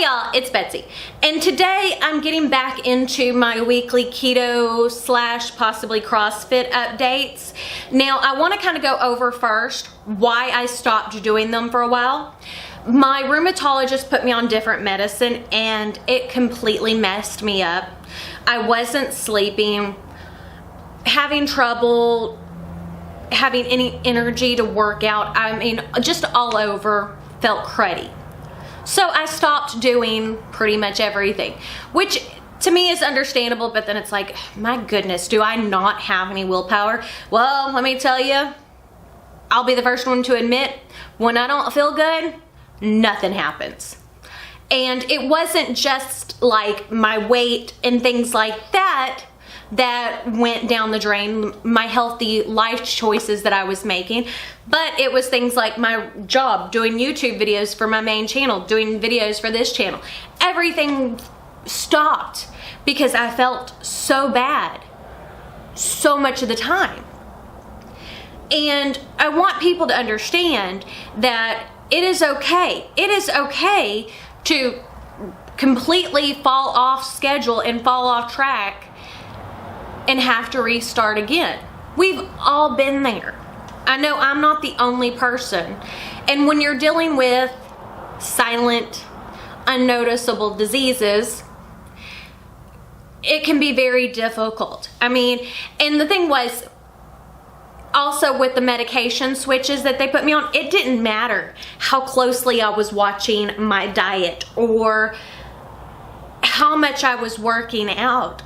Hey y'all, it's Betsy, and today I'm getting back into my weekly keto / possibly CrossFit updates. Now I want to kind of go over first why I stopped doing them for a while. My rheumatologist put me on different medicine and it completely messed me up. I wasn't sleeping, having trouble having any energy to work out. I mean, just all over, felt cruddy. So I stopped doing pretty much everything, which to me is understandable, but then it's like, my goodness, do I not have any willpower? Well, let me tell you, I'll be the first one to admit, when I don't feel good, nothing happens. And it wasn't just like my weight and things like that that went down the drain, my healthy life choices that I was making, but it was things like my job, doing YouTube videos for my main channel, doing videos for this channel. Everything stopped because I felt so bad so much of the time. And I want people to understand that it is okay. It is okay to completely fall off schedule and fall off track and have to restart again. We've all been there. I know I'm not the only person. And when you're dealing with silent, unnoticeable diseases, it can be very difficult. I mean, and the thing was, also with the medication switches that they put me on, it didn't matter how closely I was watching my diet or how much I was working out.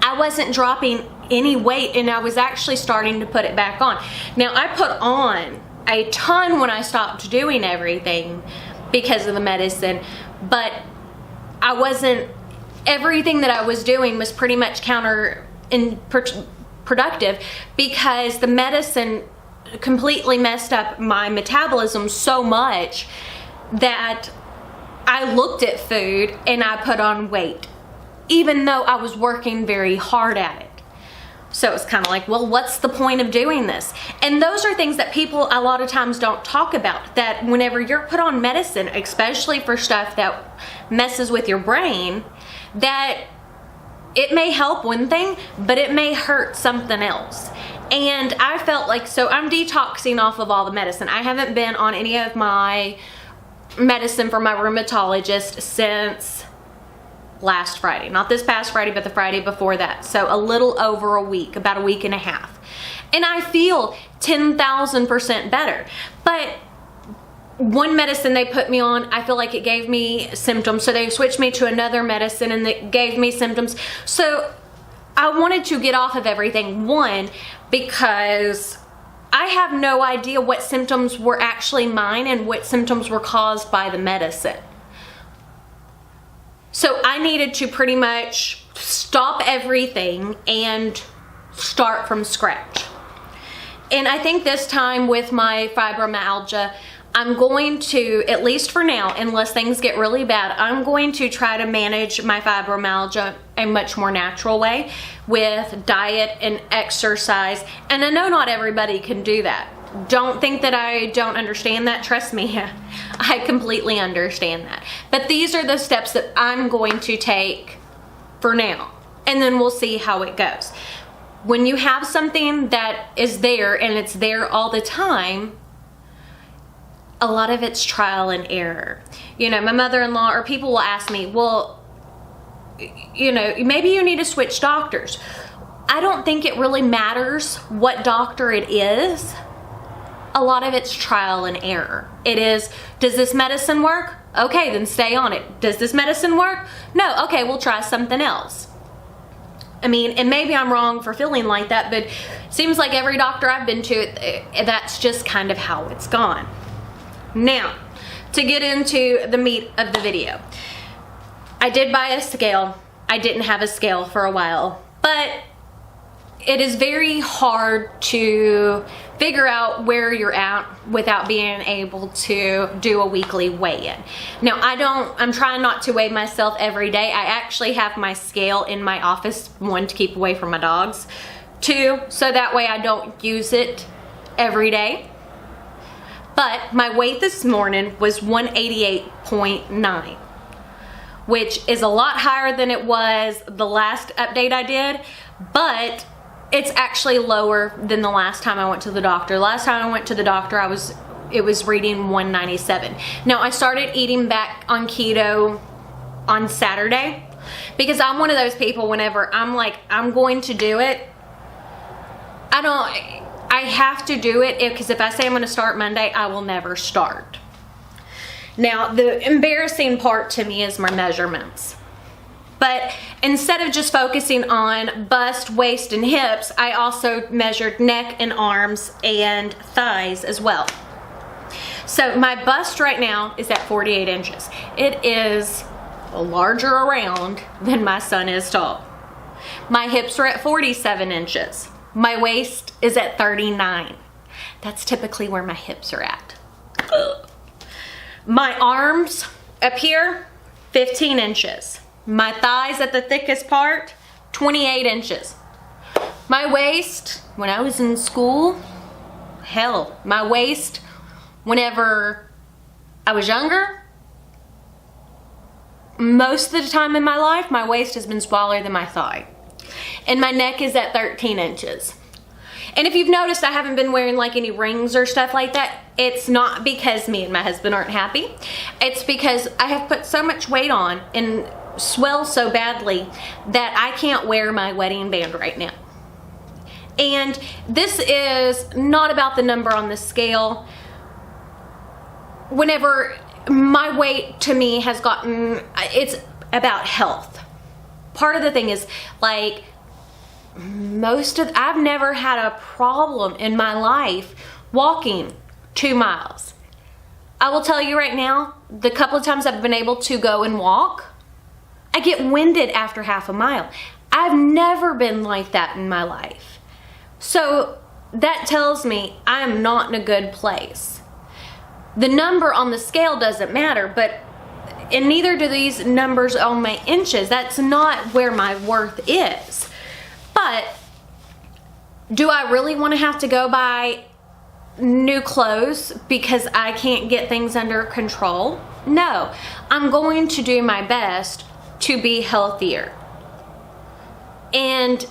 I wasn't dropping any weight and I was actually starting to put it back on. Now I put on a ton when I stopped doing everything because of the medicine, but I wasn't, everything that I was doing was pretty much counterproductive because the medicine completely messed up my metabolism so much that I looked at food and I put on weight, even though I was working very hard at it. So it's kind of like, well, what's the point of doing this? And those are things that people a lot of times don't talk about, that whenever you're put on medicine, especially for stuff that messes with your brain, that it may help one thing, but it may hurt something else. And I felt like, so I'm detoxing off of all the medicine. I haven't been on any of my medicine from my rheumatologist since last Friday. Not this past Friday, but the Friday before that. So a little over a week, about a week and a half. And I feel 10,000% better. But one medicine they put me on, I feel like it gave me symptoms. So they switched me to another medicine and it gave me symptoms. So I wanted to get off of everything. One, because I have no idea what symptoms were actually mine and what symptoms were caused by the medicine. So I needed to pretty much stop everything and start from scratch. And I think this time with my fibromyalgia, I'm going to, at least for now, unless things get really bad, I'm going to try to manage my fibromyalgia a much more natural way with diet and exercise. And I know not everybody can do that. Don't think that I don't understand that. Trust me, I completely understand that. But these are the steps that I'm going to take for now. And then we'll see how it goes. When you have something that is there and it's there all the time, a lot of it's trial and error. You know, my mother-in-law or people will ask me, well, you know, maybe you need to switch doctors. I don't think it really matters what doctor it is. A lot of it's trial and error. It is, does this medicine work? Okay, then stay on it. Does this medicine work? No, okay, we'll try something else. I mean, and maybe I'm wrong for feeling like that, but it seems like every doctor I've been to, that's just kind of how it's gone. Now, to get into the meat of the video. I did buy a scale. I didn't have a scale for a while, but it is very hard to figure out where you're at without being able to do a weekly weigh-in. Now, I'm trying not to weigh myself every day. I actually have my scale in my office, one, to keep away from my dogs, two, so that way I don't use it every day. But my weight this morning was 188.9. which is a lot higher than it was the last update I did, but it's actually lower than the last time I went to the doctor. Last time I went to the doctor, it was reading 197. Now, I started eating back on keto on Saturday because I'm one of those people, whenever I'm like, I'm going to do it, I have to do it, because if I say I'm going to start Monday, I will never start. Now, the embarrassing part to me is my measurements. But instead of just focusing on bust, waist, and hips, I also measured neck and arms and thighs as well. So my bust right now is at 48 inches. It is larger around than my son is tall. My hips are at 47 inches. My waist is at 39. That's typically where my hips are at. My arms up here, 15 inches. My thighs at the thickest part, 28 inches. My waist, when I was in school, hell, my waist, whenever I was younger, most of the time in my life, my waist has been smaller than my thigh. And my neck is at 13 inches. And if you've noticed, I haven't been wearing like any rings or stuff like that. It's not because me and my husband aren't happy. It's because I have put so much weight on and swell so badly that I can't wear my wedding band right now. And this is not about the number on the scale. Whenever my weight to me has gotten, it's about health. Part of the thing is, like, I've never had a problem in my life walking 2 miles. I will tell you right now, the couple of times I've been able to go and walk, I get winded after half a mile. I've never been like that in my life. So that tells me I'm not in a good place. The number on the scale doesn't matter, and neither do these numbers on my inches. That's not where my worth is. But do I really want to have to go buy new clothes because I can't get things under control? No. I'm going to do my best to be healthier. And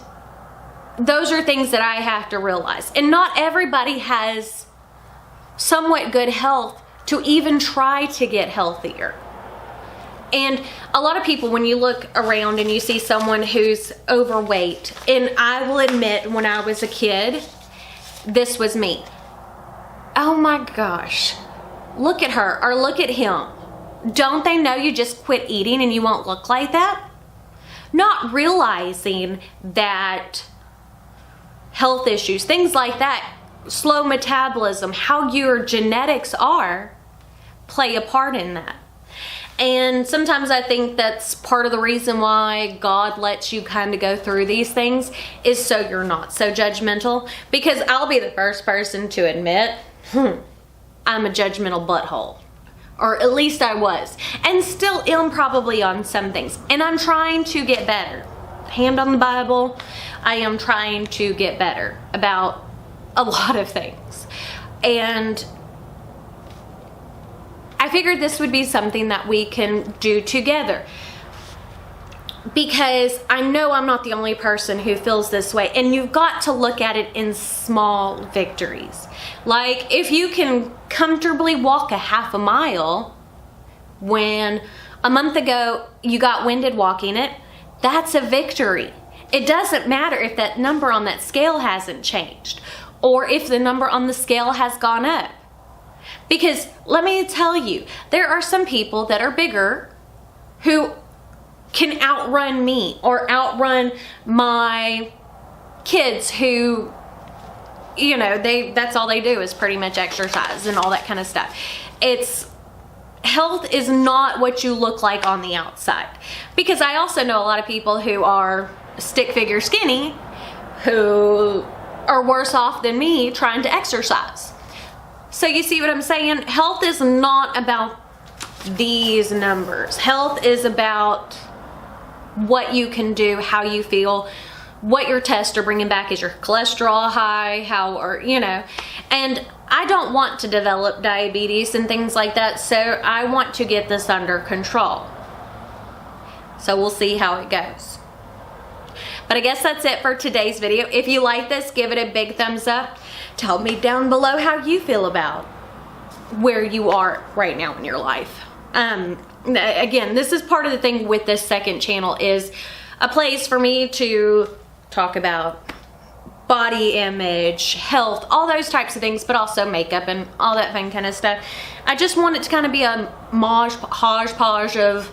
those are things that I have to realize. And not everybody has somewhat good health to even try to get healthier. And a lot of people, when you look around and you see someone who's overweight, and I will admit, when I was a kid, this was me. Oh my gosh, look at her or look at him. Don't they know you just quit eating and you won't look like that? Not realizing that health issues, things like that, slow metabolism, how your genetics are, play a part in that. And sometimes I think that's part of the reason why God lets you kind of go through these things, is so you're not so judgmental. Because I'll be the first person to admit, I'm a judgmental butthole. Or at least I was. And still am probably on some things. And I'm trying to get better. Hand on the Bible, I am trying to get better about a lot of things. And I figured this would be something that we can do together, because I know I'm not the only person who feels this way, and you've got to look at it in small victories. Like, if you can comfortably walk a half a mile when a month ago you got winded walking it, that's a victory. It doesn't matter if that number on that scale hasn't changed or if the number on the scale has gone up. Because let me tell you, there are some people that are bigger who can outrun me or outrun my kids who, you know, that's all they do is pretty much exercise and all that kind of stuff. Health is not what you look like on the outside. Because I also know a lot of people who are stick figure skinny who are worse off than me trying to exercise. So you see what I'm saying? Health is not about these numbers. Health is about what you can do, how you feel, what your tests are bringing back. Is your cholesterol high? And I don't want to develop diabetes and things like that, so I want to get this under control. So we'll see how it goes. But I guess that's it for today's video. If you like this, give it a big thumbs up. Tell me down below how you feel about where you are right now in your life. Again, this is part of the thing with this second channel, is a place for me to talk about body image, health, all those types of things, but also makeup and all that fun kind of stuff. I just want it to kind of be a hodgepodge of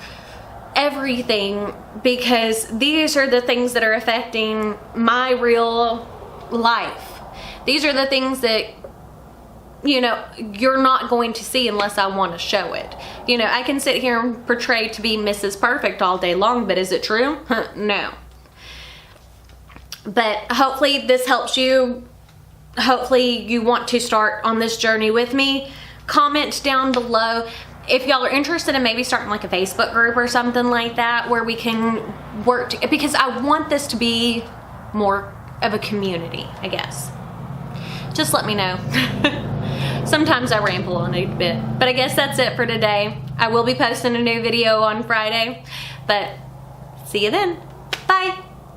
everything, because these are the things that are affecting my real life. These are the things that, you know, you're not going to see unless I want to show it. You know, I can sit here and portray to be Mrs. Perfect all day long, but is it true? No. But hopefully this helps you. Hopefully you want to start on this journey with me. Comment down below if y'all are interested in maybe starting like a Facebook group or something like that, where we can work because I want this to be more of a community, I guess. Just let me know. Sometimes I ramble on it a bit, but I guess that's it for today. I will be posting a new video on Friday, but see you then. Bye.